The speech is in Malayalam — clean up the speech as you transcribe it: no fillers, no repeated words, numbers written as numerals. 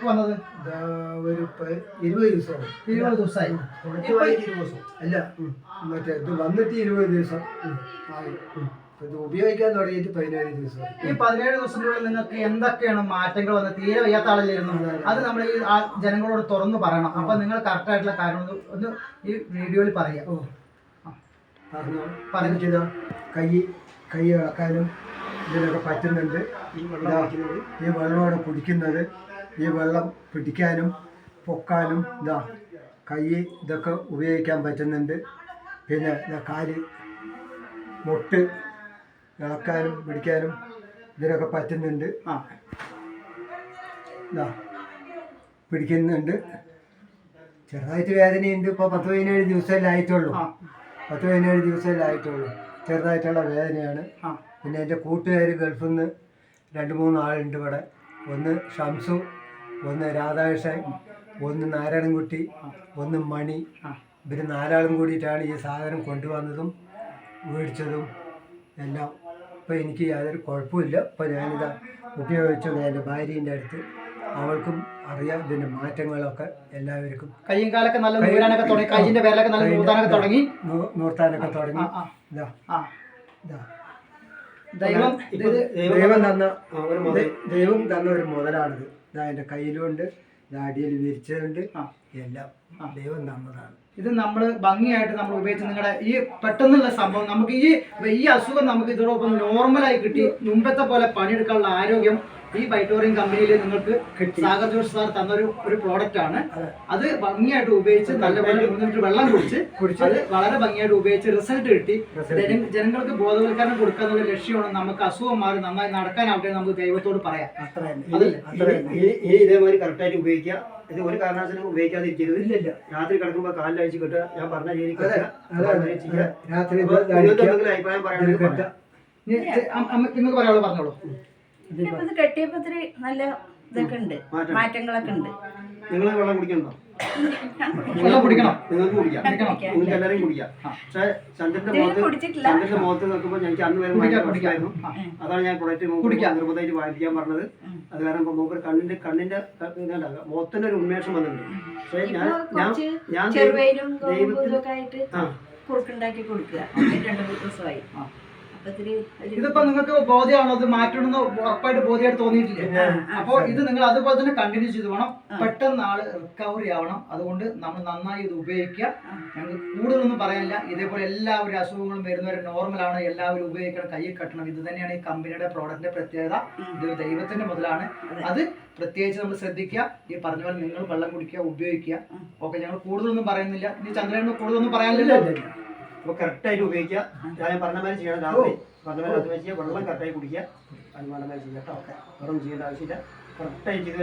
എപ്പോൾ വന്നത്? ഒരു 20 ദിവസമാണ്. 20 ദിവസമായി. അല്ല, മറ്റേ ഇത് വന്നിട്ട് 20 ദിവസം ആയി. ഇത് ഉപയോഗിക്കാൻ തുടങ്ങിയിട്ട് 17 ദിവസം. ഈ 17 ദിവസത്തിനുള്ളിൽ നിങ്ങൾക്ക് എന്തൊക്കെയാണ് മാറ്റങ്ങൾ വന്നത്? തീരെ വയ്യാത്ത ആളല്ലായിരുന്നു. അത് നമ്മൾ ഈ ജനങ്ങളോട് തുറന്നു പറയണം. അപ്പൊ നിങ്ങൾ കറക്റ്റ് ആയിട്ടുള്ള കാര്യം ഒന്ന് ഈ വീഡിയോയിൽ പറയാം. പറഞ്ഞിട്ട് കൈ ഇളക്കാനും ഇതിനൊക്കെ പറ്റുന്നുണ്ട്. ഈ വെള്ളമാണ് കുടിക്കുന്നത്. ഈ വെള്ളം പിടിക്കാനും പൊക്കാനും കൈ ഇതൊക്കെ ഉപയോഗിക്കാൻ പറ്റുന്നുണ്ട്. പിന്നെ കാല് മുട്ട് ഇളക്കാനും പിടിക്കാനും ഇതിനൊക്കെ പറ്റുന്നുണ്ട്. പിടിക്കുന്നുണ്ട്. ചെറുതായിട്ട് വേദനയുണ്ട്. ഇപ്പോൾ 10-17 ദിവസമല്ലേ ആയിട്ടുള്ളൂ. 10-17 ദിവസമല്ലേ ആയിട്ടുള്ളൂ. ചെറുതായിട്ടുള്ള വേദനയാണ്. പിന്നെ എൻ്റെ കൂട്ടുകാർ ഗൾഫിൽ നിന്ന് 2-3 ആളുണ്ട് ഇവിടെ. ഒന്ന് ഷംസു, ഒന്ന് രാധാകൃഷ്ണൻ, ഒന്ന് നാരായണൻകുട്ടി, ഒന്ന് മണി. ഇവർ 4 ആളും കൂടിയിട്ടാണ് ഈ സാധനം കൊണ്ടുവന്നതും മേടിച്ചതും എല്ലാം. ഇപ്പോൾ എനിക്ക് യാതൊരു കുഴപ്പമില്ല. ഇപ്പോൾ ഞാനിത് ഉപയോഗിച്ചത് എൻ്റെ ഭാര്യേൻ്റെ അടുത്ത്. അവൾക്കും അറിയാം ഇതിൻ്റെ മാറ്റങ്ങളൊക്കെ. എല്ലാവർക്കും കയ്യും കാലൊക്കെ നല്ല നൂറാനൊക്കെ തുടങ്ങി. കയ്യിൻ്റെ പേരിലൊക്കെ നല്ല നൂർത്താനൊക്കെ തുടങ്ങി. ദൈവം തന്ന ഒരു മുതലാണിത്. ഇതാ എൻ്റെ കയ്യിലുണ്ട്, അടിയിൽ വിരിച്ചതുണ്ട്. എല്ലാം ദൈവം തന്നതാണ്. ഇത് നമ്മൾ ഭംഗിയായിട്ട് നമ്മൾ ഉപയോഗിച്ച് നിങ്ങളുടെ ഈ പെട്ടെന്നുള്ള സംഭവം നമുക്ക് ഈ അസുഖം നമുക്ക് ഇതോടൊപ്പം നോർമലായി കിട്ടി. മുമ്പത്തെ പോലെ പണിയെടുക്കാനുള്ള ആരോഗ്യം ഈ വൈറ്റോറിയം കമ്പനിയിൽ നിങ്ങൾക്ക് സാഗർ ജോഷ് സാർ തന്നൊരു പ്രോഡക്റ്റ് ആണ്. അത് ഭംഗിയായിട്ട് ഉപയോഗിച്ച് നല്ലപോലെ 3 ലിറ്റർ വെള്ളം കുടിച്ച് അത് വളരെ ഭംഗിയായിട്ട് ഉപയോഗിച്ച് റിസൾട്ട് കിട്ടി. ജനങ്ങൾക്ക് ബോധവൽക്കരണം കൊടുക്കുക എന്നുള്ള ലക്ഷ്യമാണ്. നമുക്ക് അസുഖം മാറി നന്നായി നടക്കാനാവട്ടെ നമുക്ക് ദൈവത്തോട് പറയാം. ഇതേമാതിരി കറക്റ്റായിട്ട് ഉപയോഗിക്കുക. ഇത് ഒരു കാരണവശാലും ഉപയോഗിക്കാതിരിക്കരുത്. ഇല്ല, രാത്രി കിടക്കുമ്പോൾ കാലിലഴിച്ച് കിട്ടുക. ഞാൻ പറഞ്ഞ രീതിക്ക് അഭിപ്രായം പറയാനുള്ള നിങ്ങൾക്ക് പറയാനുള്ളത് പറഞ്ഞോളൂ. ഇത് കെട്ടിയപ്പോ ഇത്തിരി നല്ല ഇതൊക്കെ ഉണ്ട്, മാറ്റങ്ങളൊക്കെ ഉണ്ട്. നിങ്ങൾ വെള്ളം കുടിക്കണോ? വെള്ളം കുടിക്കണം. നിങ്ങൾക്ക് കുടിക്കാം, നിങ്ങൾക്ക് എല്ലാവരും കുടിക്കാം. പക്ഷേ ചന്ദ്രന്റെ മുഖത്ത് നോക്കുമ്പോൾ എനിക്ക് അന്ന് വരെ കുടിക്കായിരുന്നു. അതാണ് ഞാൻ പ്രൊഡക്റ്റ് നിർബന്ധമായിട്ട് വാങ്ങിക്കാൻ പറഞ്ഞത്. അത് കാരണം ഇപ്പൊ മൂപ്പർ കണ്ണിന്റെ ഇതുണ്ടാകുക മുഖത്തിന്റെ ഒരു ഉന്മേഷം വന്നിട്ടുണ്ട്. പക്ഷേ ഞാൻ ദൈവത്തിനൊക്കെ കുറുക്കുണ്ടാക്കി കൊടുക്കുക. 2 ദിവസമായി. ഇതിപ്പോ നിങ്ങൾക്ക് ബോധ്യമാണോ? ഇത് മാറ്റണമെന്ന് ഉറപ്പായിട്ട് ബോധ്യമായിട്ട് തോന്നിയിട്ടില്ലേ? അപ്പോൾ ഇത് നിങ്ങൾ അതുപോലെ തന്നെ കണ്ടിന്യൂ ചെയ്ത് വേണം. പെട്ടെന്ന് ആള് റിക്കവറി ആവണം. അതുകൊണ്ട് നമ്മൾ നന്നായി ഇത് ഉപയോഗിക്കുക. ഞങ്ങൾക്ക് കൂടുതലൊന്നും പറയാനില്ല. ഇതേപോലെ എല്ലാവരും അസുഖങ്ങളും വരുന്നവർ നോർമലാണ്. എല്ലാവരും ഉപയോഗിക്കണം, കയ്യിൽ കെട്ടണം. ഇത് തന്നെയാണ് ഈ കമ്പനിയുടെ പ്രോഡക്റ്റിന്റെ പ്രത്യേകത. ഇത് ദൈവത്തിന്റെ മുതലാണ്. അത് പ്രത്യേകിച്ച് നമ്മൾ ശ്രദ്ധിക്കുക. ഈ പറഞ്ഞ പോലെ നിങ്ങൾ വെള്ളം കുടിക്കുക, ഉപയോഗിക്കുക. ഓക്കെ, ഞങ്ങൾ കൂടുതലൊന്നും പറയുന്നില്ല. ഇനി ചന്ദ്രന് കൂടുതലൊന്നും പറയാനില്ല. അപ്പോൾ കറക്റ്റായിട്ട് ഉപയോഗിക്കുക. ഞാൻ പറഞ്ഞ മാതിരി ചെയ്യണം. രാത്രി പറഞ്ഞ മാതിരി അത് വെച്ചാൽ വെള്ളം കറക്റ്റായി കുടിക്കുക. അത് പറഞ്ഞ മാതിരി ചെയ്യാം കേട്ടോ. വെള്ളം ചെയ്യേണ്ട ആവശ്യമില്ല. കറക്റ്റായിട്ട്